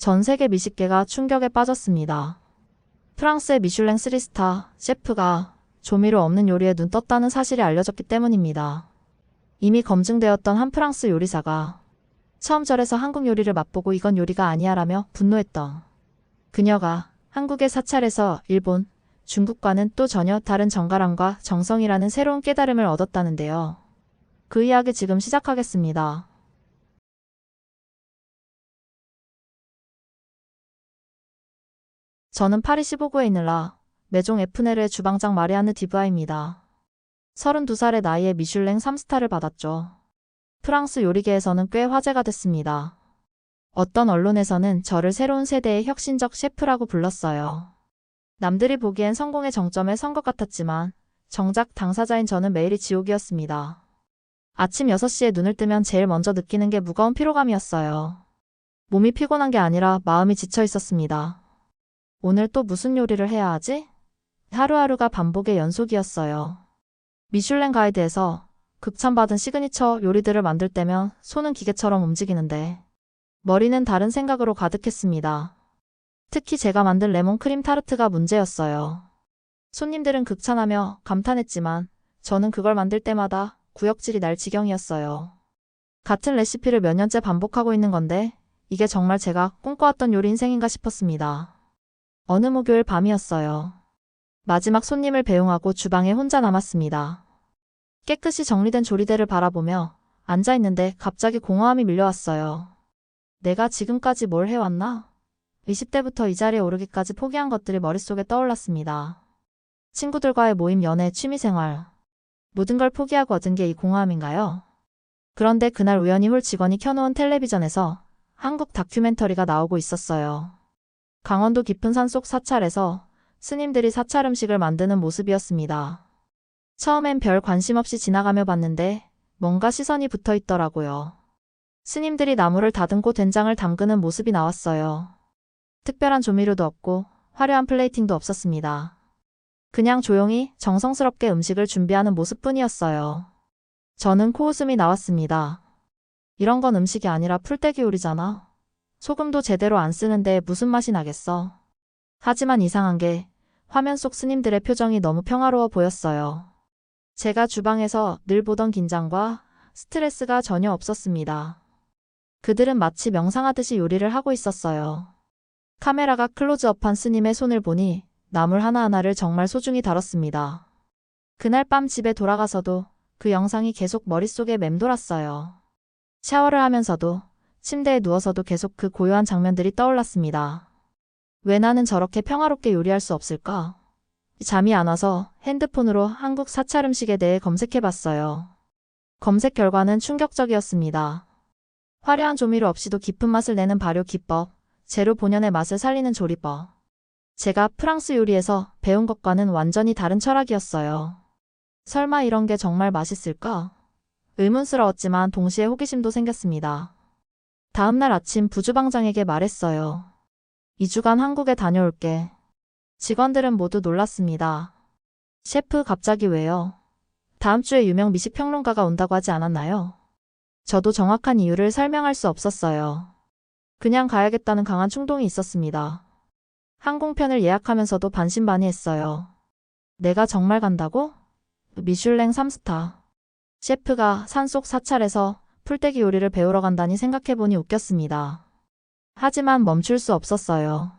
전 세계 미식계가 충격에 빠졌습니다. 프랑스의 미슐랭 3스타 셰프가 조미료 없는 요리에 눈 떴다는 사실이 알려졌기 때문입니다. 이미 검증되었던 한 프랑스 요리사가 처음 절에서 한국 요리를 맛보고 이건 요리가 아니야 라며 분노했던 그녀가 한국의 사찰에서 일본, 중국과는 또 전혀 다른 정갈함과 정성이라는 새로운 깨달음을 얻었다는데요. 그 이야기 지금 시작하겠습니다. 저는 파리 15구에 있는 라 메종 에프네르의 주방장 마리아느 디브아입니다. 32살의 나이에 미슐랭 3스타를 받았죠. 프랑스 요리계에서는 꽤 화제가 됐습니다. 어떤 언론에서는 저를 새로운 세대의 혁신적 셰프라고 불렀어요. 남들이 보기엔 성공의 정점에 선 것 같았지만 정작 당사자인 저는 매일이 지옥이었습니다. 아침 6시에 눈을 뜨면 제일 먼저 느끼는 게 무거운 피로감이었어요. 몸이 피곤한 게 아니라 마음이 지쳐 있었습니다. 오늘 또 무슨 요리를 해야 하지? 하루하루가 반복의 연속이었어요. 미슐랭 가이드에서 극찬받은 시그니처 요리들을 만들 때면 손은 기계처럼 움직이는데 머리는 다른 생각으로 가득했습니다. 특히 제가 만든 레몬 크림 타르트가 문제였어요. 손님들은 극찬하며 감탄했지만 저는 그걸 만들 때마다 구역질이 날 지경이었어요. 같은 레시피를 몇 년째 반복하고 있는 건데 이게 정말 제가 꿈꿔왔던 요리 인생인가 싶었습니다. 어느 목요일 밤이었어요. 마지막 손님을 배웅하고 주방에 혼자 남았습니다. 깨끗이 정리된 조리대를 바라보며 앉아있는데 갑자기 공허함이 밀려왔어요. 내가 지금까지 뭘 해왔나? 20대부터 이 자리에 오르기까지 포기한 것들이 머릿속에 떠올랐습니다. 친구들과의 모임, 연애, 취미생활. 모든 걸 포기하고 얻은 게 이 공허함인가요? 그런데 그날 우연히 홀 직원이 켜놓은 텔레비전에서 한국 다큐멘터리가 나오고 있었어요. 강원도 깊은 산속 사찰에서 스님들이 사찰 음식을 만드는 모습이었습니다. 처음엔 별 관심 없이 지나가며 봤는데 뭔가 시선이 붙어 있더라고요. 스님들이 나무를 다듬고 된장을 담그는 모습이 나왔어요. 특별한 조미료도 없고 화려한 플레이팅도 없었습니다. 그냥 조용히 정성스럽게 음식을 준비하는 모습뿐이었어요. 저는 코웃음이 나왔습니다. 이런 건 음식이 아니라 풀떼기 요리잖아. 소금도 제대로 안 쓰는데 무슨 맛이 나겠어. 하지만 이상한 게 화면 속 스님들의 표정이 너무 평화로워 보였어요. 제가 주방에서 늘 보던 긴장과 스트레스가 전혀 없었습니다. 그들은 마치 명상하듯이 요리를 하고 있었어요. 카메라가 클로즈업한 스님의 손을 보니 나물 하나하나를 정말 소중히 다뤘습니다. 그날 밤 집에 돌아가서도 그 영상이 계속 머릿속에 맴돌았어요. 샤워를 하면서도 침대에 누워서도 계속 그 고요한 장면들이 떠올랐습니다. 왜 나는 저렇게 평화롭게 요리할 수 없을까? 잠이 안 와서 핸드폰으로 한국 사찰 음식에 대해 검색해봤어요. 검색 결과는 충격적이었습니다. 화려한 조미료 없이도 깊은 맛을 내는 발효 기법, 재료 본연의 맛을 살리는 조리법. 제가 프랑스 요리에서 배운 것과는 완전히 다른 철학이었어요. 설마 이런 게 정말 맛있을까? 의문스러웠지만 동시에 호기심도 생겼습니다. 다음날 아침 부주방장에게 말했어요. 2주간 한국에 다녀올게. 직원들은 모두 놀랐습니다. 셰프 갑자기 왜요? 다음 주에 유명 미식평론가가 온다고 하지 않았나요? 저도 정확한 이유를 설명할 수 없었어요. 그냥 가야겠다는 강한 충동이 있었습니다. 항공편을 예약하면서도 반신반의했어요. 내가 정말 간다고? 미슐랭 3스타. 셰프가 산속 사찰에서 풀떼기 요리를 배우러 간다니 생각해보니 웃겼습니다. 하지만 멈출 수 없었어요.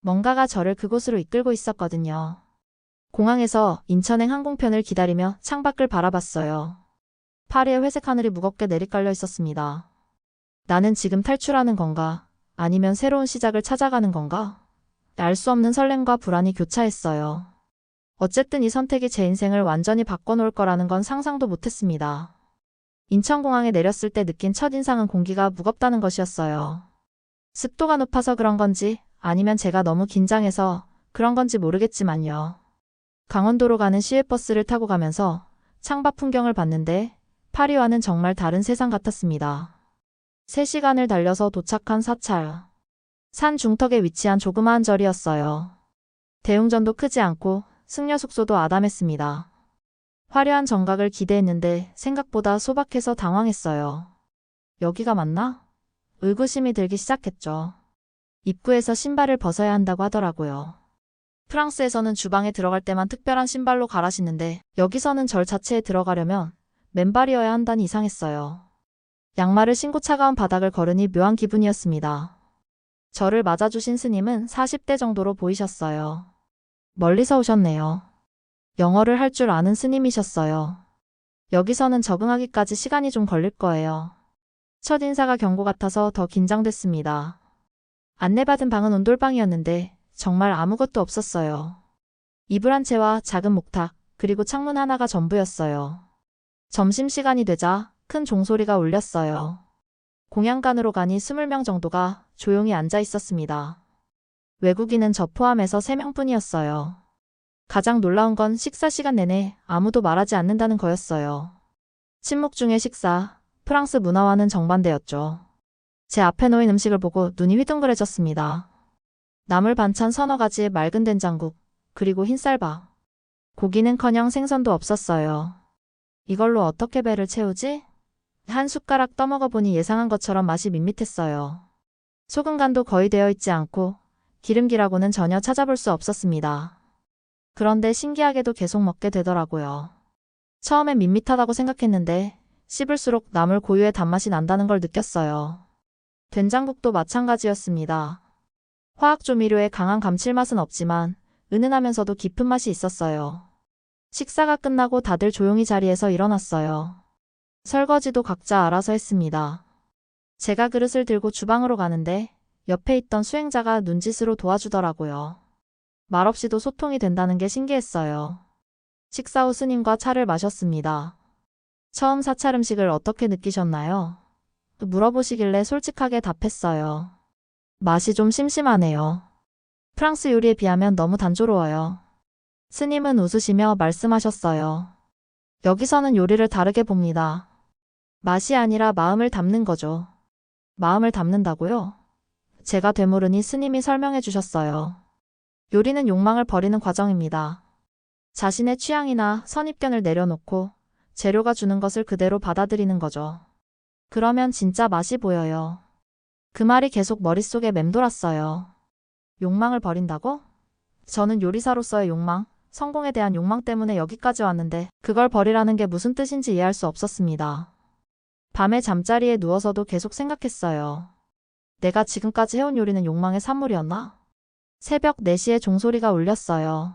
뭔가가 저를 그곳으로 이끌고 있었거든요. 공항에서 인천행 항공편을 기다리며 창밖을 바라봤어요. 파리의 회색 하늘이 무겁게 내리깔려 있었습니다. 나는 지금 탈출하는 건가? 아니면 새로운 시작을 찾아가는 건가? 알 수 없는 설렘과 불안이 교차했어요. 어쨌든 이 선택이 제 인생을 완전히 바꿔놓을 거라는 건 상상도 못했습니다. 인천공항에 내렸을 때 느낀 첫인상은 공기가 무겁다는 것이었어요. 습도가 높아서 그런 건지 아니면 제가 너무 긴장해서 그런 건지 모르겠지만요. 강원도로 가는 시외버스를 타고 가면서 창밖 풍경을 봤는데 파리와는 정말 다른 세상 같았습니다. 3시간을 달려서 도착한 사찰. 산 중턱에 위치한 조그마한 절이었어요. 대웅전도 크지 않고 승려 숙소도 아담했습니다. 화려한 정각을 기대했는데 생각보다 소박해서 당황했어요. 여기가 맞나? 의구심이 들기 시작했죠. 입구에서 신발을 벗어야 한다고 하더라고요. 프랑스에서는 주방에 들어갈 때만 특별한 신발로 갈아 신는데 여기서는 절 자체에 들어가려면 맨발이어야 한다니 이상했어요. 양말을 신고 차가운 바닥을 걸으니 묘한 기분이었습니다. 저를 맞아주신 스님은 40대 정도로 보이셨어요. 멀리서 오셨네요. 영어를 할 줄 아는 스님이셨어요. 여기서는 적응하기까지 시간이 좀 걸릴 거예요. 첫인사가 경고 같아서 더 긴장됐습니다. 안내받은 방은 온돌방이었는데 정말 아무것도 없었어요. 이불 한 채와 작은 목탁, 그리고 창문 하나가 전부였어요. 점심시간이 되자 큰 종소리가 울렸어요. 공양간으로 가니 20명 정도가 조용히 앉아 있었습니다. 외국인은 저 포함해서 3명뿐이었어요. 가장 놀라운 건 식사 시간 내내 아무도 말하지 않는다는 거였어요. 침묵 중의 식사, 프랑스 문화와는 정반대였죠. 제 앞에 놓인 음식을 보고 눈이 휘둥그레졌습니다. 나물 반찬 서너 가지에 맑은 된장국, 그리고 흰쌀밥. 고기는커녕 생선도 없었어요. 이걸로 어떻게 배를 채우지? 한 숟가락 떠먹어보니 예상한 것처럼 맛이 밋밋했어요. 소금 간도 거의 되어 있지 않고 기름기라고는 전혀 찾아볼 수 없었습니다. 그런데 신기하게도 계속 먹게 되더라고요. 처음엔 밋밋하다고 생각했는데 씹을수록 나물 고유의 단맛이 난다는 걸 느꼈어요. 된장국도 마찬가지였습니다. 화학 조미료의 강한 감칠맛은 없지만 은은하면서도 깊은 맛이 있었어요. 식사가 끝나고 다들 조용히 자리에서 일어났어요. 설거지도 각자 알아서 했습니다. 제가 그릇을 들고 주방으로 가는데 옆에 있던 수행자가 눈짓으로 도와주더라고요. 말없이도 소통이 된다는 게 신기했어요. 식사 후 스님과 차를 마셨습니다. 처음 사찰 음식을 어떻게 느끼셨나요? 물어보시길래 솔직하게 답했어요. 맛이 좀 심심하네요. 프랑스 요리에 비하면 너무 단조로워요. 스님은 웃으시며 말씀하셨어요. 여기서는 요리를 다르게 봅니다. 맛이 아니라 마음을 담는 거죠. 마음을 담는다고요? 제가 되물으니 스님이 설명해 주셨어요. 요리는 욕망을 버리는 과정입니다. 자신의 취향이나 선입견을 내려놓고 재료가 주는 것을 그대로 받아들이는 거죠. 그러면 진짜 맛이 보여요. 그 말이 계속 머릿속에 맴돌았어요. 욕망을 버린다고? 저는 요리사로서의 욕망, 성공에 대한 욕망 때문에 여기까지 왔는데 그걸 버리라는 게 무슨 뜻인지 이해할 수 없었습니다. 밤에 잠자리에 누워서도 계속 생각했어요. 내가 지금까지 해온 요리는 욕망의 산물이었나? 새벽 4시에 종소리가 울렸어요.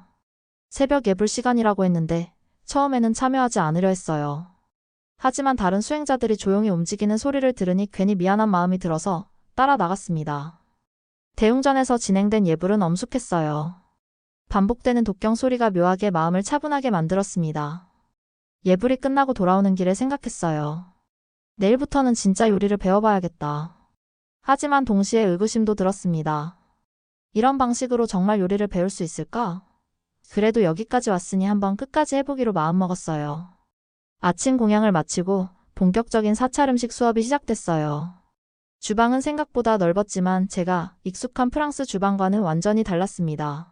새벽 예불 시간이라고 했는데 처음에는 참여하지 않으려 했어요. 하지만 다른 수행자들이 조용히 움직이는 소리를 들으니 괜히 미안한 마음이 들어서 따라 나갔습니다. 대웅전에서 진행된 예불은 엄숙했어요. 반복되는 독경 소리가 묘하게 마음을 차분하게 만들었습니다. 예불이 끝나고 돌아오는 길에 생각했어요. 내일부터는 진짜 요리를 배워봐야겠다. 하지만 동시에 의구심도 들었습니다. 이런 방식으로 정말 요리를 배울 수 있을까? 그래도 여기까지 왔으니 한번 끝까지 해보기로 마음먹었어요. 아침 공양을 마치고 본격적인 사찰 음식 수업이 시작됐어요. 주방은 생각보다 넓었지만 제가 익숙한 프랑스 주방과는 완전히 달랐습니다.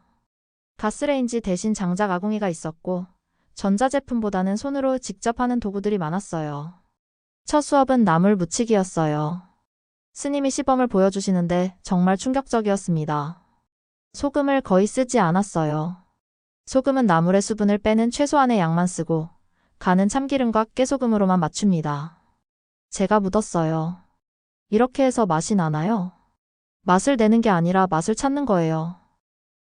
가스레인지 대신 장작 아궁이가 있었고 전자제품보다는 손으로 직접 하는 도구들이 많았어요. 첫 수업은 나물 무치기였어요. 스님이 시범을 보여주시는데 정말 충격적이었습니다. 소금을 거의 쓰지 않았어요. 소금은 나물의 수분을 빼는 최소한의 양만 쓰고 간은 참기름과 깨소금으로만 맞춥니다. 제가 묻었어요. 이렇게 해서 맛이 나나요? 맛을 내는 게 아니라 맛을 찾는 거예요.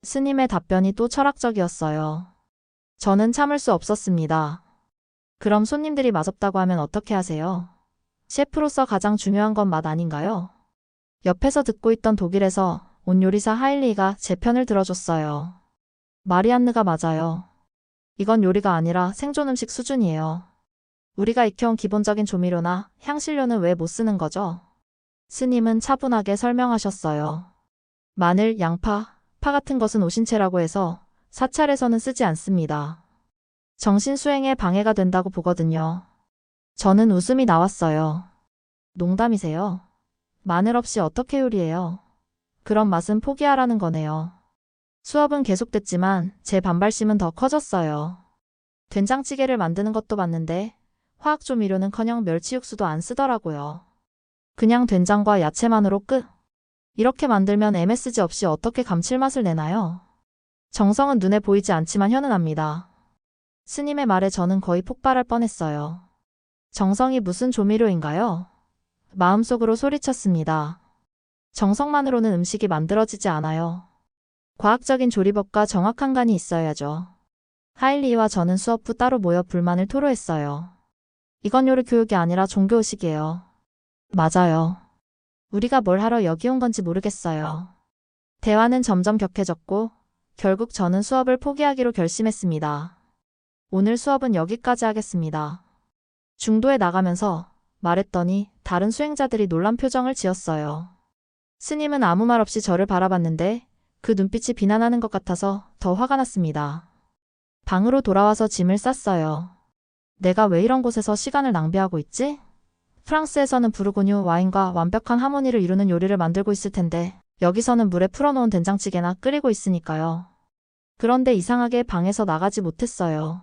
스님의 답변이 또 철학적이었어요. 저는 참을 수 없었습니다. 그럼 손님들이 맛없다고 하면 어떻게 하세요? 셰프로서 가장 중요한 건 맛 아닌가요? 옆에서 듣고 있던 독일에서 온 요리사 하일리가 제 편을 들어줬어요. 마리안느가 맞아요. 이건 요리가 아니라 생존 음식 수준이에요. 우리가 익혀온 기본적인 조미료나 향신료는 왜 못 쓰는 거죠? 스님은 차분하게 설명하셨어요. 마늘, 양파, 파 같은 것은 오신채라고 해서 사찰에서는 쓰지 않습니다. 정신 수행에 방해가 된다고 보거든요. 저는 웃음이 나왔어요. 농담이세요? 마늘 없이 어떻게 요리해요? 그런 맛은 포기하라는 거네요. 수업은 계속됐지만 제 반발심은 더 커졌어요. 된장찌개를 만드는 것도 봤는데 화학 조미료는커녕 멸치 육수도 안 쓰더라고요. 그냥 된장과 야채만으로 끝. 이렇게 만들면 MSG 없이 어떻게 감칠맛을 내나요? 정성은 눈에 보이지 않지만 현은합니다. 스님의 말에 저는 거의 폭발할 뻔했어요. 정성이 무슨 조미료인가요? 마음속으로 소리쳤습니다. 정성만으로는 음식이 만들어지지 않아요. 과학적인 조리법과 정확한 간이 있어야죠. 하일리와 저는 수업 후 따로 모여 불만을 토로했어요. 이건 요리 교육이 아니라 종교의식이에요. 맞아요. 우리가 뭘 하러 여기 온 건지 모르겠어요. 대화는 점점 격해졌고 결국 저는 수업을 포기하기로 결심했습니다. 오늘 수업은 여기까지 하겠습니다. 중도에 나가면서 말했더니 다른 수행자들이 놀란 표정을 지었어요. 스님은 아무 말 없이 저를 바라봤는데 그 눈빛이 비난하는 것 같아서 더 화가 났습니다. 방으로 돌아와서 짐을 쌌어요. 내가 왜 이런 곳에서 시간을 낭비하고 있지? 프랑스에서는 부르고뉴 와인과 완벽한 하모니를 이루는 요리를 만들고 있을 텐데 여기서는 물에 풀어놓은 된장찌개나 끓이고 있으니까요. 그런데 이상하게 방에서 나가지 못했어요.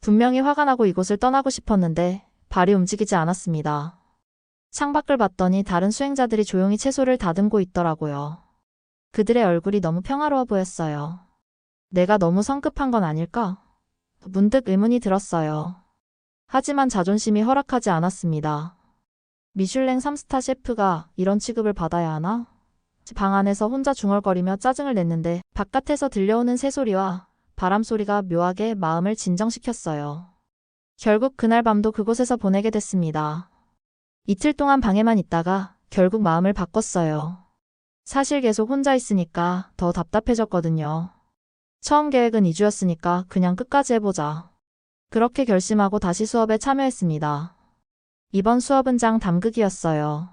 분명히 화가 나고 이곳을 떠나고 싶었는데 발이 움직이지 않았습니다. 창밖을 봤더니 다른 수행자들이 조용히 채소를 다듬고 있더라고요. 그들의 얼굴이 너무 평화로워 보였어요. 내가 너무 성급한 건 아닐까? 문득 의문이 들었어요. 하지만 자존심이 허락하지 않았습니다. 미슐랭 3스타 셰프가 이런 취급을 받아야 하나? 방 안에서 혼자 중얼거리며 짜증을 냈는데 바깥에서 들려오는 새소리와 바람소리가 묘하게 마음을 진정시켰어요. 결국 그날 밤도 그곳에서 보내게 됐습니다. 이틀 동안 방에만 있다가 결국 마음을 바꿨어요. 사실 계속 혼자 있으니까 더 답답해졌거든요. 처음 계획은 2주였으니까 그냥 끝까지 해보자. 그렇게 결심하고 다시 수업에 참여했습니다. 이번 수업은 장 담그기였어요.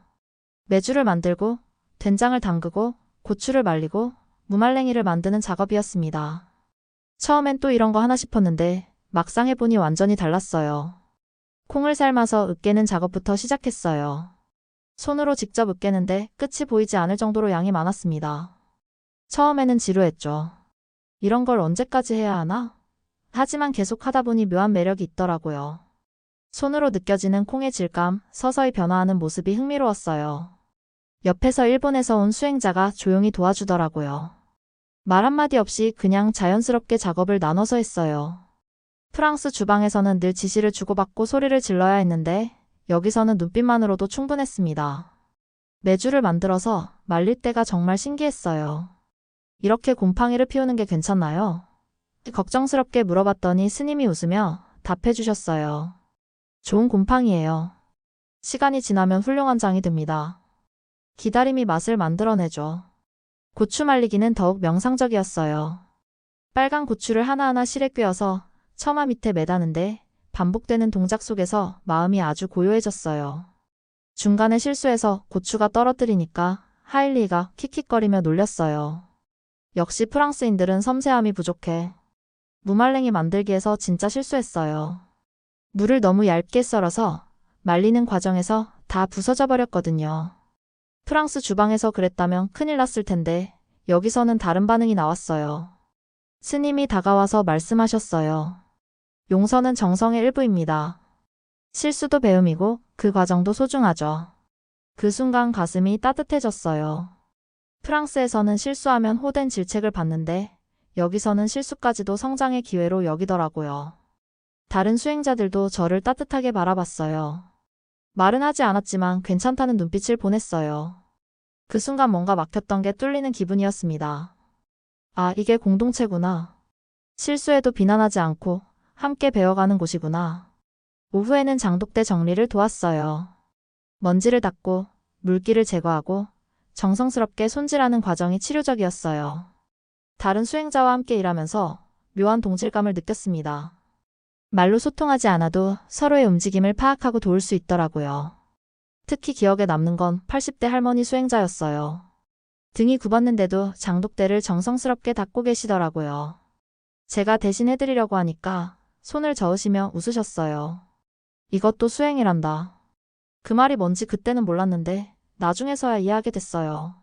메주를 만들고 된장을 담그고 고추를 말리고 무말랭이를 만드는 작업이었습니다. 처음엔 또 이런 거 하나 싶었는데 막상 해보니 완전히 달랐어요. 콩을 삶아서 으깨는 작업부터 시작했어요. 손으로 직접 으깨는데 끝이 보이지 않을 정도로 양이 많았습니다. 처음에는 지루했죠. 이런 걸 언제까지 해야 하나? 하지만 계속 하다 보니 묘한 매력이 있더라고요. 손으로 느껴지는 콩의 질감, 서서히 변화하는 모습이 흥미로웠어요. 옆에서 일본에서 온 수행자가 조용히 도와주더라고요. 말 한마디 없이 그냥 자연스럽게 작업을 나눠서 했어요. 프랑스 주방에서는 늘 지시를 주고받고 소리를 질러야 했는데 여기서는 눈빛만으로도 충분했습니다. 메주를 만들어서 말릴 때가 정말 신기했어요. 이렇게 곰팡이를 피우는 게 괜찮나요? 걱정스럽게 물어봤더니 스님이 웃으며 답해 주셨어요. 좋은 곰팡이에요. 시간이 지나면 훌륭한 장이 됩니다. 기다림이 맛을 만들어내죠. 고추 말리기는 더욱 명상적이었어요. 빨간 고추를 하나하나 실에 꿰어서 처마 밑에 매다는데 반복되는 동작 속에서 마음이 아주 고요해졌어요. 중간에 실수해서 고추가 떨어뜨리니까 하일리가 킥킥거리며 놀렸어요. 역시 프랑스인들은 섬세함이 부족해. 무말랭이 만들기에서 진짜 실수했어요. 물을 너무 얇게 썰어서 말리는 과정에서 다 부서져 버렸거든요. 프랑스 주방에서 그랬다면 큰일 났을 텐데 여기서는 다른 반응이 나왔어요. 스님이 다가와서 말씀하셨어요. 용서는 정성의 일부입니다. 실수도 배움이고 그 과정도 소중하죠. 그 순간 가슴이 따뜻해졌어요. 프랑스에서는 실수하면 호된 질책을 받는데 여기서는 실수까지도 성장의 기회로 여기더라고요. 다른 수행자들도 저를 따뜻하게 바라봤어요. 말은 하지 않았지만 괜찮다는 눈빛을 보냈어요. 그 순간 뭔가 막혔던 게 뚫리는 기분이었습니다. 아, 이게 공동체구나. 실수해도 비난하지 않고 함께 배워가는 곳이구나. 오후에는 장독대 정리를 도왔어요. 먼지를 닦고 물기를 제거하고 정성스럽게 손질하는 과정이 치료적이었어요. 다른 수행자와 함께 일하면서 묘한 동질감을 느꼈습니다. 말로 소통하지 않아도 서로의 움직임을 파악하고 도울 수 있더라고요. 특히 기억에 남는 건 80대 할머니 수행자였어요. 등이 굽었는데도 장독대를 정성스럽게 닦고 계시더라고요. 제가 대신 해드리려고 하니까 손을 저으시며 웃으셨어요. 이것도 수행이란다. 그 말이 뭔지 그때는 몰랐는데 나중에서야 이해하게 됐어요.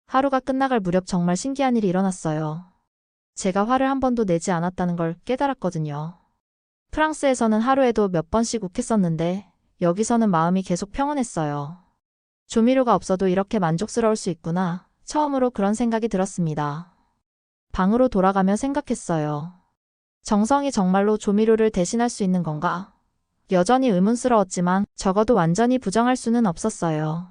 하루가 끝나갈 무렵 정말 신기한 일이 일어났어요. 제가 화를 한 번도 내지 않았다는 걸 깨달았거든요. 프랑스에서는 하루에도 몇 번씩 욱했었는데 여기서는 마음이 계속 평온했어요. 조미료가 없어도 이렇게 만족스러울 수 있구나. 처음으로 그런 생각이 들었습니다. 방으로 돌아가며 생각했어요. 정성이 정말로 조미료를 대신할 수 있는 건가? 여전히 의문스러웠지만 적어도 완전히 부정할 수는 없었어요.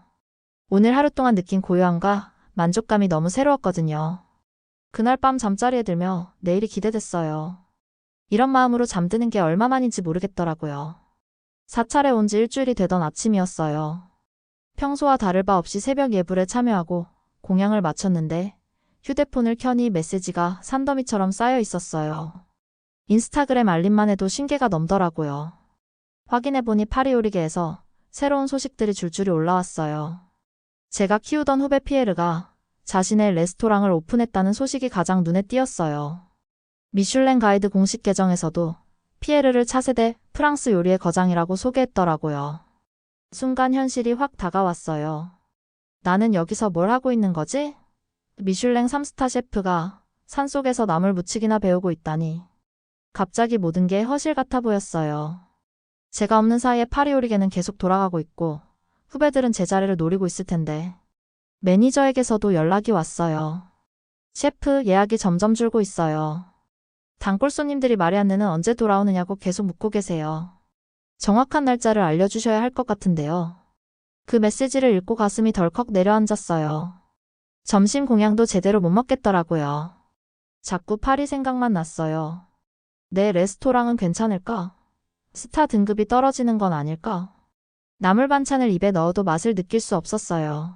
오늘 하루 동안 느낀 고요함과 만족감이 너무 새로웠거든요. 그날 밤 잠자리에 들며 내일이 기대됐어요. 이런 마음으로 잠드는 게 얼마만인지 모르겠더라고요. 사찰에 온 지 일주일이 되던 아침이었어요. 평소와 다를 바 없이 새벽 예불에 참여하고 공양을 마쳤는데 휴대폰을 켜니 메시지가 산더미처럼 쌓여 있었어요. 인스타그램 알림만 해도 신개가 넘더라고요. 확인해보니 파리오리게에서 새로운 소식들이 줄줄이 올라왔어요. 제가 키우던 후배 피에르가 자신의 레스토랑을 오픈했다는 소식이 가장 눈에 띄었어요. 미슐랭 가이드 공식 계정에서도 피에르를 차세대 프랑스 요리의 거장이라고 소개했더라고요. 순간 현실이 확 다가왔어요. 나는 여기서 뭘 하고 있는 거지? 미슐랭 3스타 셰프가 산속에서 나물 무치기나 배우고 있다니. 갑자기 모든 게 허실 같아 보였어요. 제가 없는 사이에 파리오리게는 계속 돌아가고 있고 후배들은 제 자리를 노리고 있을 텐데. 매니저에게서도 연락이 왔어요. 셰프 예약이 점점 줄고 있어요. 단골 손님들이 마리안느는 언제 돌아오느냐고 계속 묻고 계세요. 정확한 날짜를 알려주셔야 할 것 같은데요. 그 메시지를 읽고 가슴이 덜컥 내려앉았어요. 점심 공양도 제대로 못 먹겠더라고요. 자꾸 파리 생각만 났어요. 내 레스토랑은 괜찮을까? 스타 등급이 떨어지는 건 아닐까? 나물 반찬을 입에 넣어도 맛을 느낄 수 없었어요.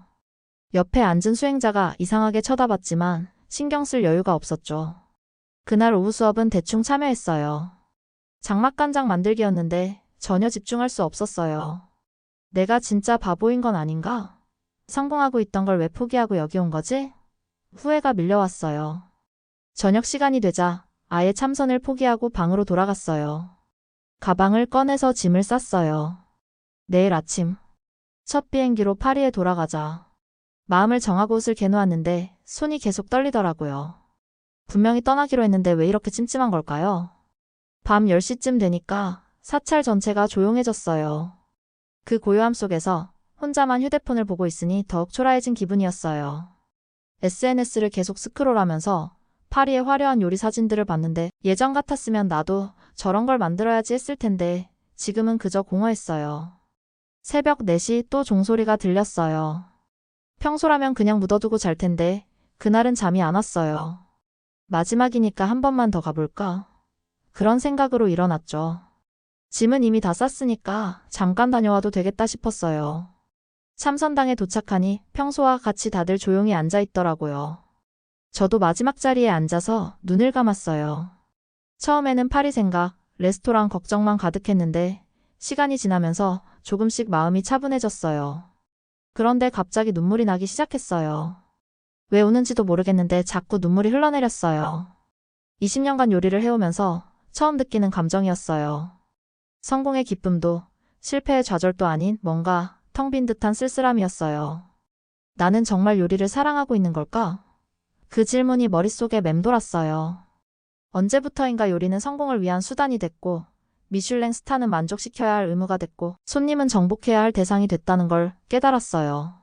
옆에 앉은 수행자가 이상하게 쳐다봤지만 신경 쓸 여유가 없었죠. 그날 오후 수업은 대충 참여했어요. 장맛간장 만들기였는데 전혀 집중할 수 없었어요. 내가 진짜 바보인 건 아닌가? 성공하고 있던 걸 왜 포기하고 여기 온 거지? 후회가 밀려왔어요. 저녁 시간이 되자 아예 참선을 포기하고 방으로 돌아갔어요. 가방을 꺼내서 짐을 쌌어요. 내일 아침 첫 비행기로 파리에 돌아가자. 마음을 정하고 옷을 개놓았는데 손이 계속 떨리더라고요. 분명히 떠나기로 했는데 왜 이렇게 찜찜한 걸까요? 밤 10시쯤 되니까 사찰 전체가 조용해졌어요. 그 고요함 속에서 혼자만 휴대폰을 보고 있으니 더욱 초라해진 기분이었어요. SNS를 계속 스크롤하면서 파리의 화려한 요리 사진들을 봤는데 예전 같았으면 나도 저런 걸 만들어야지 했을 텐데 지금은 그저 공허했어요. 새벽 4시 또 종소리가 들렸어요. 평소라면 그냥 묻어두고 잘 텐데 그날은 잠이 안 왔어요. 마지막이니까 한 번만 더 가볼까? 그런 생각으로 일어났죠. 짐은 이미 다 쌌으니까 잠깐 다녀와도 되겠다 싶었어요. 참선당에 도착하니 평소와 같이 다들 조용히 앉아 있더라고요. 저도 마지막 자리에 앉아서 눈을 감았어요. 처음에는 파리 생각, 레스토랑 걱정만 가득했는데 시간이 지나면서 조금씩 마음이 차분해졌어요. 그런데 갑자기 눈물이 나기 시작했어요. 왜 우는지도 모르겠는데 자꾸 눈물이 흘러내렸어요. 20년간 요리를 해오면서 처음 느끼는 감정이었어요. 성공의 기쁨도 실패의 좌절도 아닌 뭔가 텅 빈 듯한 쓸쓸함이었어요. 나는 정말 요리를 사랑하고 있는 걸까? 그 질문이 머릿속에 맴돌았어요. 언제부터인가 요리는 성공을 위한 수단이 됐고 미슐랭 스타는 만족시켜야 할 의무가 됐고 손님은 정복해야 할 대상이 됐다는 걸 깨달았어요.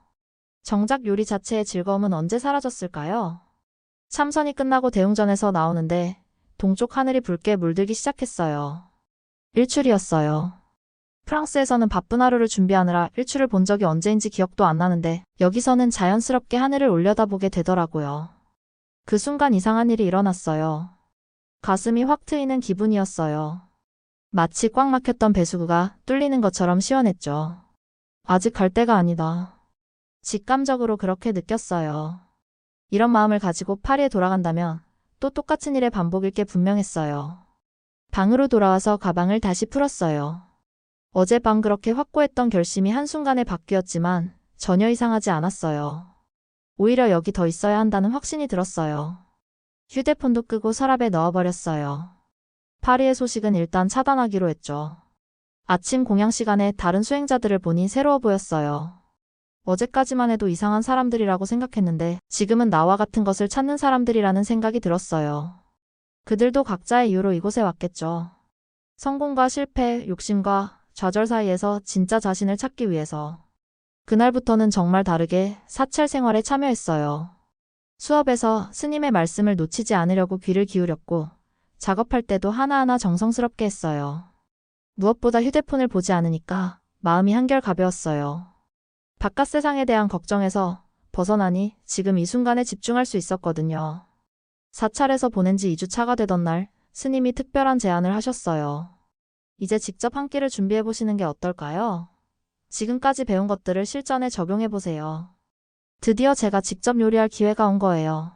정작 요리 자체의 즐거움은 언제 사라졌을까요? 참선이 끝나고 대웅전에서 나오는데 동쪽 하늘이 붉게 물들기 시작했어요. 일출이었어요. 프랑스에서는 바쁜 하루를 준비하느라 일출을 본 적이 언제인지 기억도 안 나는데 여기서는 자연스럽게 하늘을 올려다보게 되더라고요. 그 순간 이상한 일이 일어났어요. 가슴이 확 트이는 기분이었어요. 마치 꽉 막혔던 배수구가 뚫리는 것처럼 시원했죠. 아직 갈 때가 아니다. 직감적으로 그렇게 느꼈어요. 이런 마음을 가지고 파리에 돌아간다면 또 똑같은 일의 반복일 게 분명했어요. 방으로 돌아와서 가방을 다시 풀었어요. 어젯밤 그렇게 확고했던 결심이 한순간에 바뀌었지만 전혀 이상하지 않았어요. 오히려 여기 더 있어야 한다는 확신이 들었어요. 휴대폰도 끄고 서랍에 넣어버렸어요. 파리의 소식은 일단 차단하기로 했죠. 아침 공양 시간에 다른 수행자들을 보니 새로워 보였어요. 어제까지만 해도 이상한 사람들이라고 생각했는데 지금은 나와 같은 것을 찾는 사람들이라는 생각이 들었어요. 그들도 각자의 이유로 이곳에 왔겠죠. 성공과 실패, 욕심과 좌절 사이에서 진짜 자신을 찾기 위해서. 그날부터는 정말 다르게 사찰 생활에 참여했어요. 수업에서 스님의 말씀을 놓치지 않으려고 귀를 기울였고, 작업할 때도 하나하나 정성스럽게 했어요. 무엇보다 휴대폰을 보지 않으니까 마음이 한결 가벼웠어요. 바깥 세상에 대한 걱정에서 벗어나니 지금 이 순간에 집중할 수 있었거든요. 사찰에서 보낸 지 2주 차가 되던 날, 스님이 특별한 제안을 하셨어요. 이제 직접 한 끼를 준비해 보시는 게 어떨까요? 지금까지 배운 것들을 실전에 적용해 보세요. 드디어 제가 직접 요리할 기회가 온 거예요.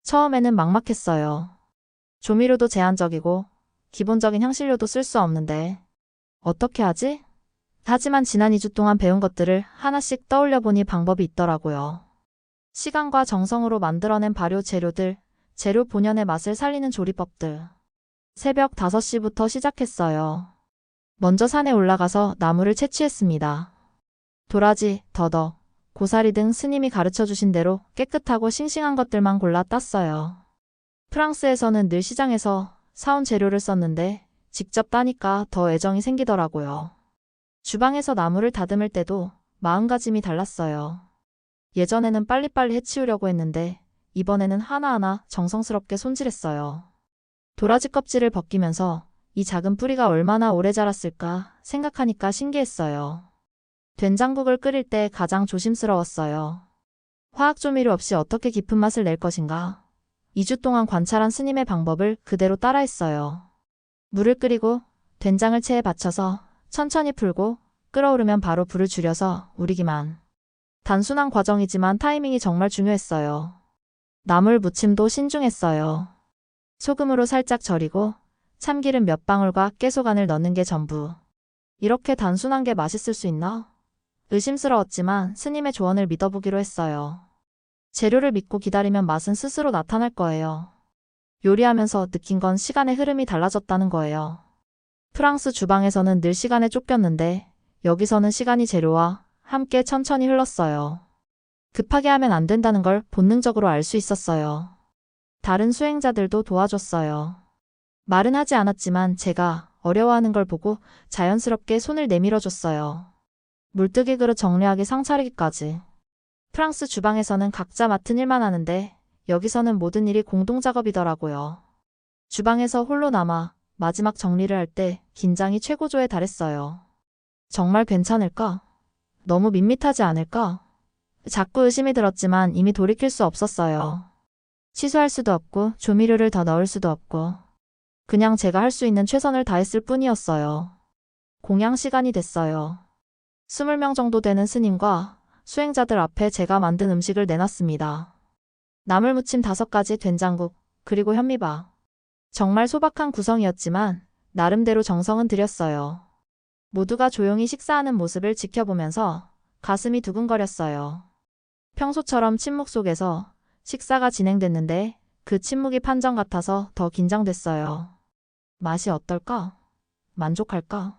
처음에는 막막했어요. 조미료도 제한적이고 기본적인 향신료도 쓸 수 없는데 어떻게 하지? 하지만 지난 2주 동안 배운 것들을 하나씩 떠올려 보니 방법이 있더라고요. 시간과 정성으로 만들어낸 발효 재료들, 재료 본연의 맛을 살리는 조리법들. 새벽 5시부터 시작했어요. 먼저 산에 올라가서 나무를 채취했습니다. 도라지, 더덕, 고사리 등 스님이 가르쳐 주신 대로 깨끗하고 싱싱한 것들만 골라 땄어요. 프랑스에서는 늘 시장에서 사온 재료를 썼는데 직접 따니까 더 애정이 생기더라고요. 주방에서 나무를 다듬을 때도 마음가짐이 달랐어요. 예전에는 빨리빨리 해치우려고 했는데 이번에는 하나하나 정성스럽게 손질했어요. 도라지 껍질을 벗기면서 이 작은 뿌리가 얼마나 오래 자랐을까 생각하니까 신기했어요. 된장국을 끓일 때 가장 조심스러웠어요. 화학조미료 없이 어떻게 깊은 맛을 낼 것인가? 2주 동안 관찰한 스님의 방법을 그대로 따라했어요. 물을 끓이고 된장을 체에 받쳐서 천천히 풀고 끓어오르면 바로 불을 줄여서 우리기만. 단순한 과정이지만 타이밍이 정말 중요했어요. 나물 무침도 신중했어요. 소금으로 살짝 절이고 참기름 몇 방울과 깨소간을 넣는 게 전부. 이렇게 단순한 게 맛있을 수 있나? 의심스러웠지만 스님의 조언을 믿어보기로 했어요. 재료를 믿고 기다리면 맛은 스스로 나타날 거예요. 요리하면서 느낀 건 시간의 흐름이 달라졌다는 거예요. 프랑스 주방에서는 늘 시간에 쫓겼는데 여기서는 시간이 재료와 함께 천천히 흘렀어요. 급하게 하면 안 된다는 걸 본능적으로 알 수 있었어요. 다른 수행자들도 도와줬어요. 말은 하지 않았지만 제가 어려워하는 걸 보고 자연스럽게 손을 내밀어줬어요. 물뜨기 그릇 정리하기 상차리기까지. 프랑스 주방에서는 각자 맡은 일만 하는데 여기서는 모든 일이 공동작업이더라고요. 주방에서 홀로 남아 마지막 정리를 할 때 긴장이 최고조에 달했어요. 정말 괜찮을까? 너무 밋밋하지 않을까? 자꾸 의심이 들었지만 이미 돌이킬 수 없었어요. 취소할 수도 없고 조미료를 더 넣을 수도 없고 그냥 제가 할 수 있는 최선을 다했을 뿐이었어요. 공양 시간이 됐어요. 20명 정도 되는 스님과 수행자들 앞에 제가 만든 음식을 내놨습니다. 나물무침 5가지, 된장국, 그리고 현미밥. 정말 소박한 구성이었지만 나름대로 정성은 들였어요. 모두가 조용히 식사하는 모습을 지켜보면서 가슴이 두근거렸어요. 평소처럼 침묵 속에서 식사가 진행됐는데 그 침묵이 판정 같아서 더 긴장됐어요. 맛이 어떨까? 만족할까?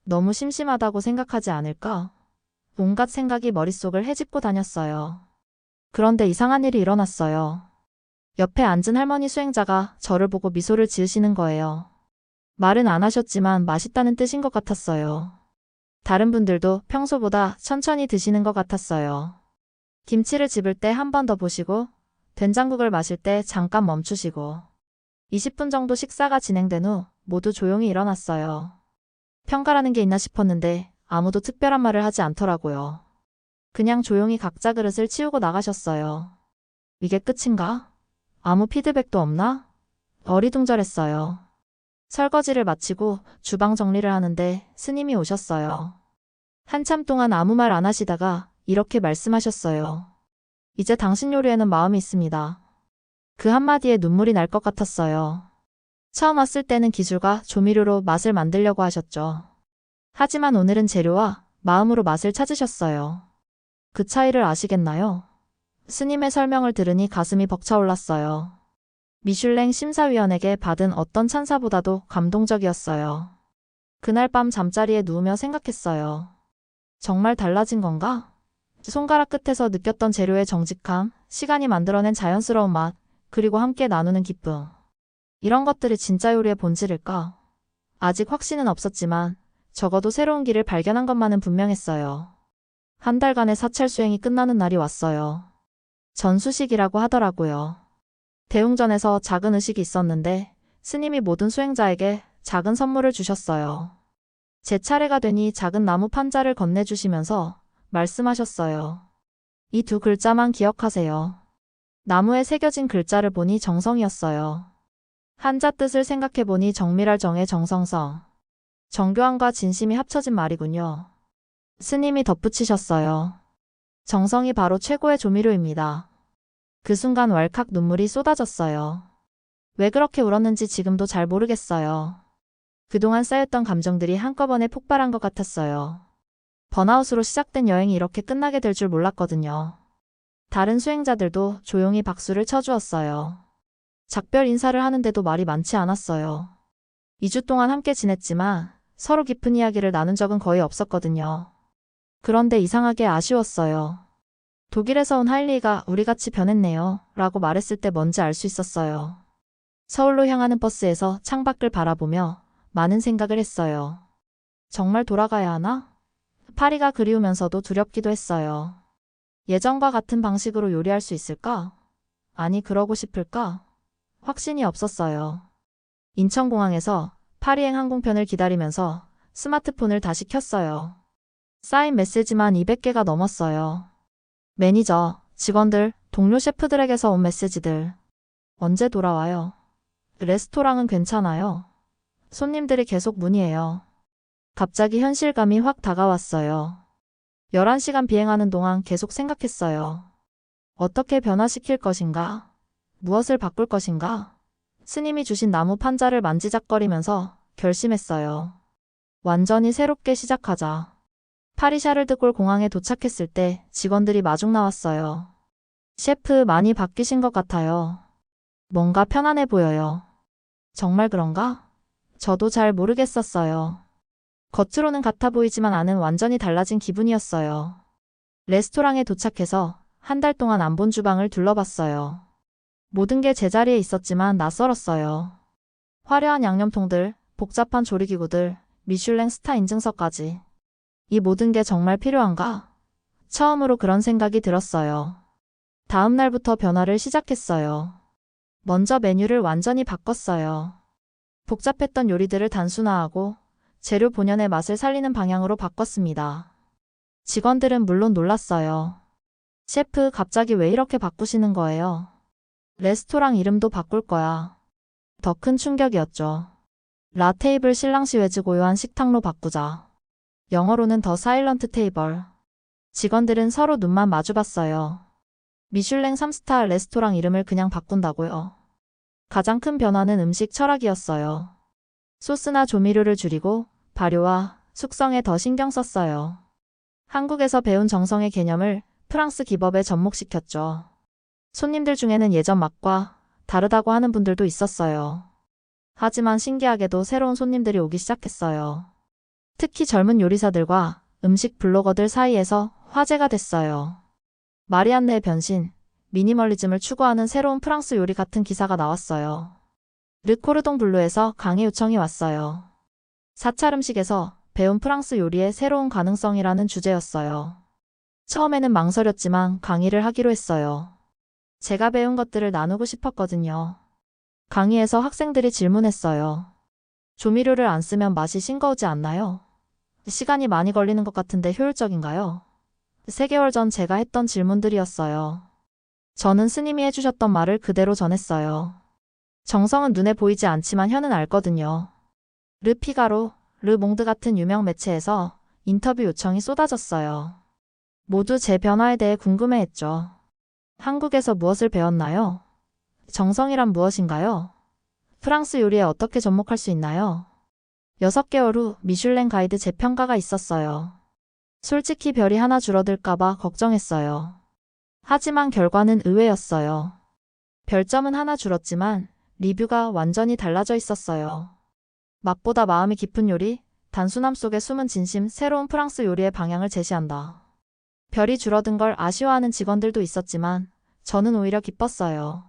너무 심심하다고 생각하지 않을까? 온갖 생각이 머릿속을 헤집고 다녔어요. 그런데 이상한 일이 일어났어요. 옆에 앉은 할머니 수행자가 저를 보고 미소를 지으시는 거예요. 말은 안 하셨지만 맛있다는 뜻인 것 같았어요. 다른 분들도 평소보다 천천히 드시는 것 같았어요. 김치를 집을 때 한 번 더 보시고 된장국을 마실 때 잠깐 멈추시고 20분 정도 식사가 진행된 후 모두 조용히 일어났어요. 평가라는 게 있나 싶었는데 아무도 특별한 말을 하지 않더라고요. 그냥 조용히 각자 그릇을 치우고 나가셨어요. 이게 끝인가? 아무 피드백도 없나? 어리둥절했어요. 설거지를 마치고 주방 정리를 하는데 스님이 오셨어요. 한참 동안 아무 말 안 하시다가 이렇게 말씀하셨어요. 이제 당신 요리에는 마음이 있습니다. 그 한마디에 눈물이 날 것 같았어요. 처음 왔을 때는 기술과 조미료로 맛을 만들려고 하셨죠. 하지만 오늘은 재료와 마음으로 맛을 찾으셨어요. 그 차이를 아시겠나요? 스님의 설명을 들으니 가슴이 벅차올랐어요. 미슐랭 심사위원에게 받은 어떤 찬사보다도 감동적이었어요. 그날 밤 잠자리에 누우며 생각했어요. 정말 달라진 건가? 손가락 끝에서 느꼈던 재료의 정직함, 시간이 만들어낸 자연스러운 맛, 그리고 함께 나누는 기쁨. 이런 것들이 진짜 요리의 본질일까? 아직 확신은 없었지만 적어도 새로운 길을 발견한 것만은 분명했어요. 한 달간의 사찰 수행이 끝나는 날이 왔어요. 전수식이라고 하더라고요. 대웅전에서 작은 의식이 있었는데 스님이 모든 수행자에게 작은 선물을 주셨어요. 제 차례가 되니 작은 나무 판자를 건네주시면서 말씀하셨어요. 이 두 글자만 기억하세요. 나무에 새겨진 글자를 보니 정성이었어요. 한자 뜻을 생각해보니 정밀할 정의 정성성. 정교함과 진심이 합쳐진 말이군요. 스님이 덧붙이셨어요. 정성이 바로 최고의 조미료입니다. 그 순간 왈칵 눈물이 쏟아졌어요. 왜 그렇게 울었는지 지금도 잘 모르겠어요. 그동안 쌓였던 감정들이 한꺼번에 폭발한 것 같았어요. 번아웃으로 시작된 여행이 이렇게 끝나게 될 줄 몰랐거든요. 다른 수행자들도 조용히 박수를 쳐주었어요. 작별 인사를 하는데도 말이 많지 않았어요. 2주 동안 함께 지냈지만 서로 깊은 이야기를 나눈 적은 거의 없었거든요. 그런데 이상하게 아쉬웠어요. 독일에서 온 하일리가 우리 같이 변했네요 라고 말했을 때 뭔지 알 수 있었어요. 서울로 향하는 버스에서 창밖을 바라보며 많은 생각을 했어요. 정말 돌아가야 하나? 파리가 그리우면서도 두렵기도 했어요. 예전과 같은 방식으로 요리할 수 있을까? 아니, 그러고 싶을까? 확신이 없었어요. 인천공항에서 파리행 항공편을 기다리면서 스마트폰을 다시 켰어요. 쌓인 메시지만 200개가 넘었어요. 매니저, 직원들, 동료 셰프들에게서 온 메시지들. 언제 돌아와요? 레스토랑은 괜찮아요? 손님들이 계속 문의해요. 갑자기 현실감이 확 다가왔어요. 11시간 비행하는 동안 계속 생각했어요. 어떻게 변화시킬 것인가? 무엇을 바꿀 것인가? 스님이 주신 나무 판자를 만지작거리면서 결심했어요. 완전히 새롭게 시작하자. 파리 샤를드골 공항에 도착했을 때 직원들이 마중 나왔어요. 셰프, 많이 바뀌신 것 같아요. 뭔가 편안해 보여요. 정말 그런가? 저도 잘 모르겠었어요. 겉으로는 같아 보이지만 안은 완전히 달라진 기분이었어요. 레스토랑에 도착해서 한 달 동안 안 본 주방을 둘러봤어요. 모든 게 제자리에 있었지만 낯설었어요. 화려한 양념통들, 복잡한 조리기구들, 미슐랭 스타 인증서까지. 이 모든 게 정말 필요한가? 처음으로 그런 생각이 들었어요. 다음 날부터 변화를 시작했어요. 먼저 메뉴를 완전히 바꿨어요. 복잡했던 요리들을 단순화하고 재료 본연의 맛을 살리는 방향으로 바꿨습니다. 직원들은 물론 놀랐어요. 셰프, 갑자기 왜 이렇게 바꾸시는 거예요? 레스토랑 이름도 바꿀 거야. 더 큰 충격이었죠. 라 테이블 신랑시 웨즈 고요한 식탁로 바꾸자. 영어로는 더 사일런트 테이블. 직원들은 서로 눈만 마주봤어요. 미슐랭 3스타 레스토랑 이름을 그냥 바꾼다고요? 가장 큰 변화는 음식 철학이었어요. 소스나 조미료를 줄이고 발효와 숙성에 더 신경 썼어요. 한국에서 배운 정성의 개념을 프랑스 기법에 접목시켰죠. 손님들 중에는 예전 맛과 다르다고 하는 분들도 있었어요. 하지만 신기하게도 새로운 손님들이 오기 시작했어요. 특히 젊은 요리사들과 음식 블로거들 사이에서 화제가 됐어요. 마리안네의 변신, 미니멀리즘을 추구하는 새로운 프랑스 요리 같은 기사가 나왔어요. 르코르동 블루에서 강의 요청이 왔어요. 사찰 음식에서 배운 프랑스 요리의 새로운 가능성이라는 주제였어요. 처음에는 망설였지만 강의를 하기로 했어요. 제가 배운 것들을 나누고 싶었거든요. 강의에서 학생들이 질문했어요. 조미료를 안 쓰면 맛이 싱거우지 않나요? 시간이 많이 걸리는 것 같은데 효율적인가요? 3개월 전 제가 했던 질문들이었어요. 저는 스님이 해주셨던 말을 그대로 전했어요. 정성은 눈에 보이지 않지만 혀는 알거든요. 르 피가로, 르 몽드 같은 유명 매체에서 인터뷰 요청이 쏟아졌어요. 모두 제 변화에 대해 궁금해했죠. 한국에서 무엇을 배웠나요? 정성이란 무엇인가요? 프랑스 요리에 어떻게 접목할 수 있나요? 6개월 후 미슐랭 가이드 재평가가 있었어요. 솔직히 별이 하나 줄어들까봐 걱정했어요. 하지만 결과는 의외였어요. 별점은 하나 줄었지만 리뷰가 완전히 달라져 있었어요. 맛보다 마음이 깊은 요리, 단순함 속에 숨은 진심, 새로운 프랑스 요리의 방향을 제시한다. 별이 줄어든 걸 아쉬워하는 직원들도 있었지만 저는 오히려 기뻤어요.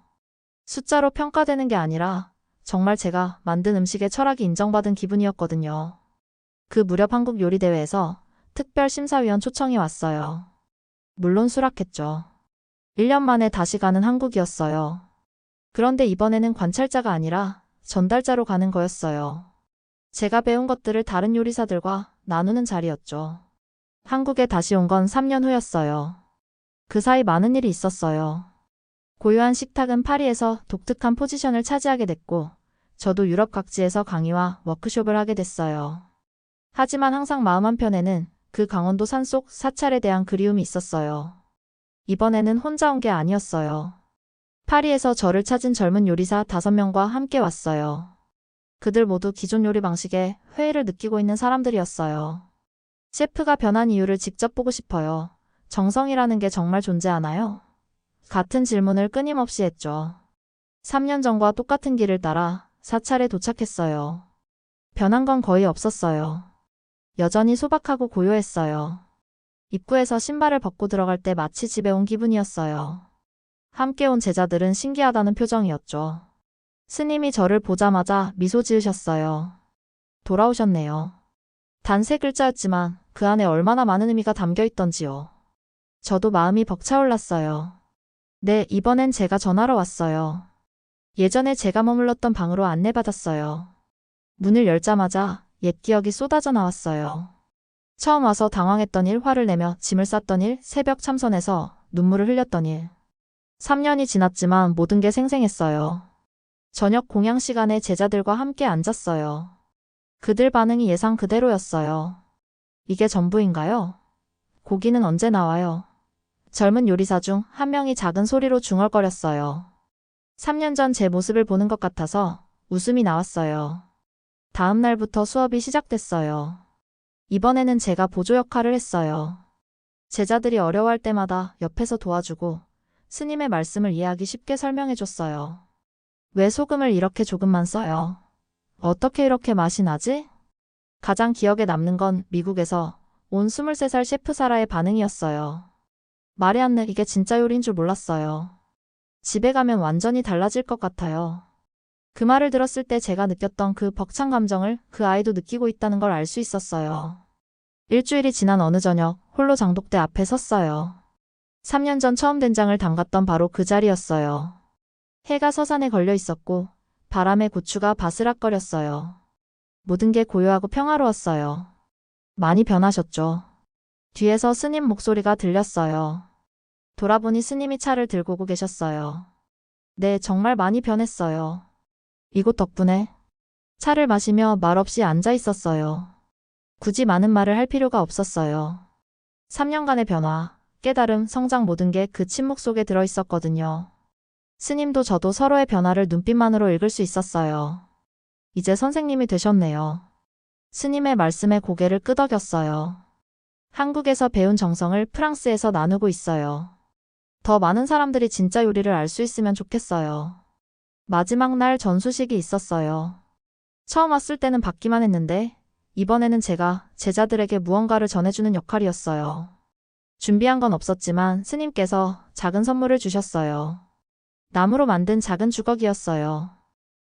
숫자로 평가되는 게 아니라 정말 제가 만든 음식의 철학이 인정받은 기분이었거든요. 그 무렵 한국 요리 대회에서 특별심사위원 초청이 왔어요. 물론 수락했죠. 1년 만에 다시 가는 한국이었어요. 그런데 이번에는 관찰자가 아니라 전달자로 가는 거였어요. 제가 배운 것들을 다른 요리사들과 나누는 자리였죠. 한국에 다시 온 건 3년 후였어요. 그 사이 많은 일이 있었어요. 고유한 식탁은 파리에서 독특한 포지션을 차지하게 됐고, 저도 유럽 각지에서 강의와 워크숍을 하게 됐어요. 하지만 항상 마음 한편에는 그 강원도 산속 사찰에 대한 그리움이 있었어요. 이번에는 혼자 온 게 아니었어요. 파리에서 저를 찾은 젊은 요리사 5명과 함께 왔어요. 그들 모두 기존 요리 방식에 회의를 느끼고 있는 사람들이었어요. 셰프가 변한 이유를 직접 보고 싶어요. 정성이라는 게 정말 존재하나요? 같은 질문을 끊임없이 했죠. 3년 전과 똑같은 길을 따라 사찰에 도착했어요. 변한 건 거의 없었어요. 여전히 소박하고 고요했어요. 입구에서 신발을 벗고 들어갈 때 마치 집에 온 기분이었어요. 함께 온 제자들은 신기하다는 표정이었죠. 스님이 저를 보자마자 미소 지으셨어요. 돌아오셨네요. 단 3글자였지만 그 안에 얼마나 많은 의미가 담겨 있던지요. 저도 마음이 벅차올랐어요. 네, 이번엔 제가 전화로 왔어요. 예전에 제가 머물렀던 방으로 안내받았어요. 문을 열자마자 옛 기억이 쏟아져 나왔어요. 처음 와서 당황했던 일, 화를 내며 짐을 쌌던 일, 새벽 참선에서 눈물을 흘렸던 일. 3년이 지났지만 모든 게 생생했어요. 저녁 공양 시간에 제자들과 함께 앉았어요. 그들 반응이 예상 그대로였어요. 이게 전부인가요? 고기는 언제 나와요? 젊은 요리사 중 한 명이 작은 소리로 중얼거렸어요. 3년 전 제 모습을 보는 것 같아서 웃음이 나왔어요. 다음 날부터 수업이 시작됐어요. 이번에는 제가 보조 역할을 했어요. 제자들이 어려워할 때마다 옆에서 도와주고 스님의 말씀을 이해하기 쉽게 설명해줬어요. 왜 소금을 이렇게 조금만 써요? 어떻게 이렇게 맛이 나지? 가장 기억에 남는 건 미국에서 온 23살 셰프 사라의 반응이었어요. 마리안느, 이게 진짜 요리인 줄 몰랐어요. 집에 가면 완전히 달라질 것 같아요. 그 말을 들었을 때 제가 느꼈던 그 벅찬 감정을 그 아이도 느끼고 있다는 걸 알 수 있었어요. 일주일이 지난 어느 저녁, 홀로 장독대 앞에 섰어요. 3년 전 처음 된장을 담갔던 바로 그 자리였어요. 해가 서산에 걸려 있었고 바람에 고추가 바스락거렸어요. 모든 게 고요하고 평화로웠어요. 많이 변하셨죠? 뒤에서 스님 목소리가 들렸어요. 돌아보니 스님이 차를 들고 오고 계셨어요. 네, 정말 많이 변했어요. 이곳 덕분에. 차를 마시며 말없이 앉아 있었어요. 굳이 많은 말을 할 필요가 없었어요. 3년간의 변화, 깨달음, 성장, 모든 게 그 침묵 속에 들어있었거든요. 스님도 저도 서로의 변화를 눈빛만으로 읽을 수 있었어요. 이제 선생님이 되셨네요. 스님의 말씀에 고개를 끄덕였어요. 한국에서 배운 정성을 프랑스에서 나누고 있어요. 더 많은 사람들이 진짜 요리를 알 수 있으면 좋겠어요. 마지막 날 전수식이 있었어요. 처음 왔을 때는 받기만 했는데 이번에는 제가 제자들에게 무언가를 전해주는 역할이었어요. 준비한 건 없었지만 스님께서 작은 선물을 주셨어요. 나무로 만든 작은 주걱이었어요.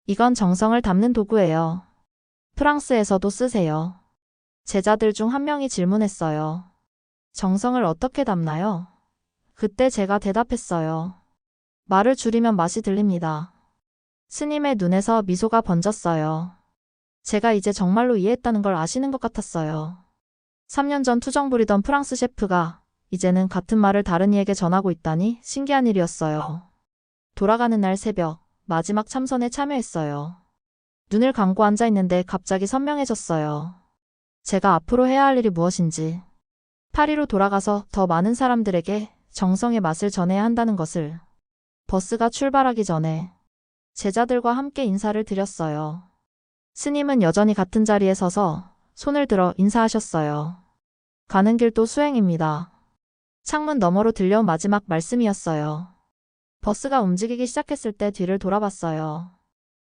이건 정성을 담는 도구예요. 프랑스에서도 쓰세요. 제자들 중 한 명이 질문했어요. 정성을 어떻게 담나요? 그때 제가 대답했어요. 말을 줄이면 맛이 들립니다. 스님의 눈에서 미소가 번졌어요. 제가 이제 정말로 이해했다는 걸 아시는 것 같았어요. 3년 전 투정 부리던 프랑스 셰프가 이제는 같은 말을 다른 이에게 전하고 있다니 신기한 일이었어요. 돌아가는 날 새벽, 마지막 참선에 참여했어요. 눈을 감고 앉아 있는데 갑자기 선명해졌어요. 제가 앞으로 해야 할 일이 무엇인지. 파리로 돌아가서 더 많은 사람들에게 정성의 맛을 전해야 한다는 것을. 버스가 출발하기 전에 제자들과 함께 인사를 드렸어요. 스님은 여전히 같은 자리에 서서 손을 들어 인사하셨어요. 가는 길도 수행입니다. 창문 너머로 들려온 마지막 말씀이었어요. 버스가 움직이기 시작했을 때 뒤를 돌아봤어요.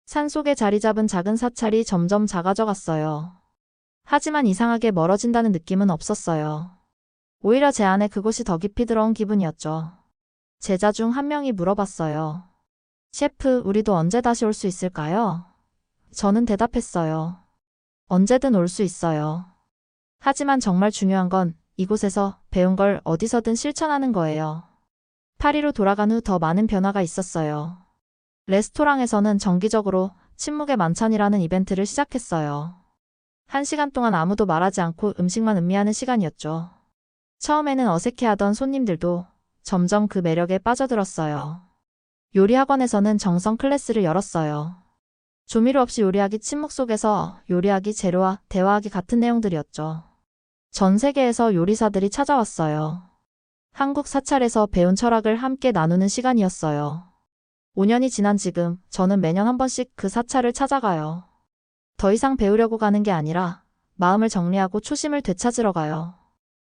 산속에 자리 잡은 작은 사찰이 점점 작아져 갔어요. 하지만 이상하게 멀어진다는 느낌은 없었어요. 오히려 제 안에 그곳이 더 깊이 들어온 기분이었죠. 제자 중 한 명이 물어봤어요. 셰프, 우리도 언제 다시 올 수 있을까요? 저는 대답했어요. 언제든 올 수 있어요. 하지만 정말 중요한 건 이곳에서 배운 걸 어디서든 실천하는 거예요. 파리로 돌아간 후 더 많은 변화가 있었어요. 레스토랑에서는 정기적으로 침묵의 만찬이라는 이벤트를 시작했어요. 1시간 동안 아무도 말하지 않고 음식만 음미하는 시간이었죠. 처음에는 어색해하던 손님들도 점점 그 매력에 빠져들었어요. 요리 학원에서는 정성 클래스를 열었어요. 조미료 없이 요리하기, 침묵 속에서 요리하기, 재료와 대화하기 같은 내용들이었죠. 전 세계에서 요리사들이 찾아왔어요. 한국 사찰에서 배운 철학을 함께 나누는 시간이었어요. 5년이 지난 지금 저는 매년 한 번씩 그 사찰을 찾아가요. 더 이상 배우려고 가는 게 아니라 마음을 정리하고 초심을 되찾으러 가요.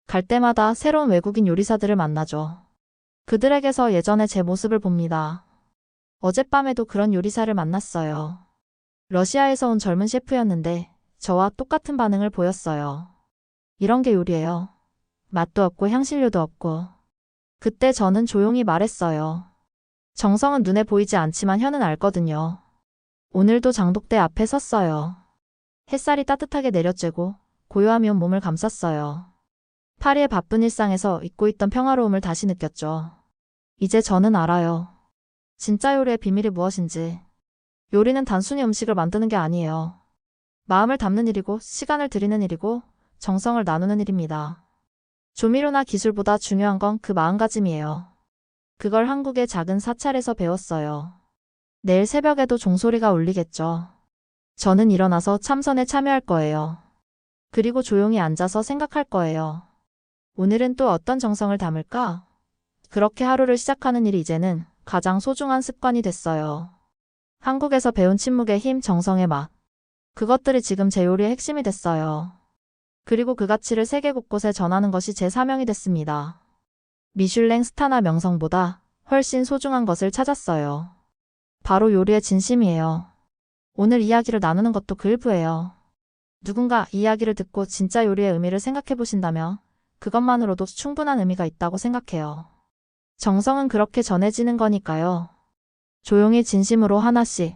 갈 때마다 새로운 외국인 요리사들을 만나죠. 그들에게서 예전의 제 모습을 봅니다. 어젯밤에도 그런 요리사를 만났어요. 러시아에서 온 젊은 셰프였는데 저와 똑같은 반응을 보였어요. 이런 게 요리예요. 맛도 없고 향신료도 없고. 그때 저는 조용히 말했어요. 정성은 눈에 보이지 않지만 혀는 알거든요. 오늘도 장독대 앞에 섰어요. 햇살이 따뜻하게 내려쬐고 고요함이 온 몸을 감쌌어요. 파리의 바쁜 일상에서 잊고 있던 평화로움을 다시 느꼈죠. 이제 저는 알아요. 진짜 요리의 비밀이 무엇인지. 요리는 단순히 음식을 만드는 게 아니에요. 마음을 담는 일이고 시간을 들이는 일이고 정성을 나누는 일입니다. 조미료나 기술보다 중요한 건 그 마음가짐이에요. 그걸 한국의 작은 사찰에서 배웠어요. 내일 새벽에도 종소리가 울리겠죠. 저는 일어나서 참선에 참여할 거예요. 그리고 조용히 앉아서 생각할 거예요. 오늘은 또 어떤 정성을 담을까? 그렇게 하루를 시작하는 일이 이제는 가장 소중한 습관이 됐어요. 한국에서 배운 침묵의 힘, 정성의 맛. 그것들이 지금 제 요리의 핵심이 됐어요. 그리고 그 가치를 세계 곳곳에 전하는 것이 제 사명이 됐습니다. 미슐랭 스타나 명성보다 훨씬 소중한 것을 찾았어요. 바로 요리의 진심이에요. 오늘 이야기를 나누는 것도 그 일부예요. 누군가 이 이야기를 듣고 진짜 요리의 의미를 생각해 보신다면 그것만으로도 충분한 의미가 있다고 생각해요. 정성은 그렇게 전해지는 거니까요. 조용히 진심으로 하나씩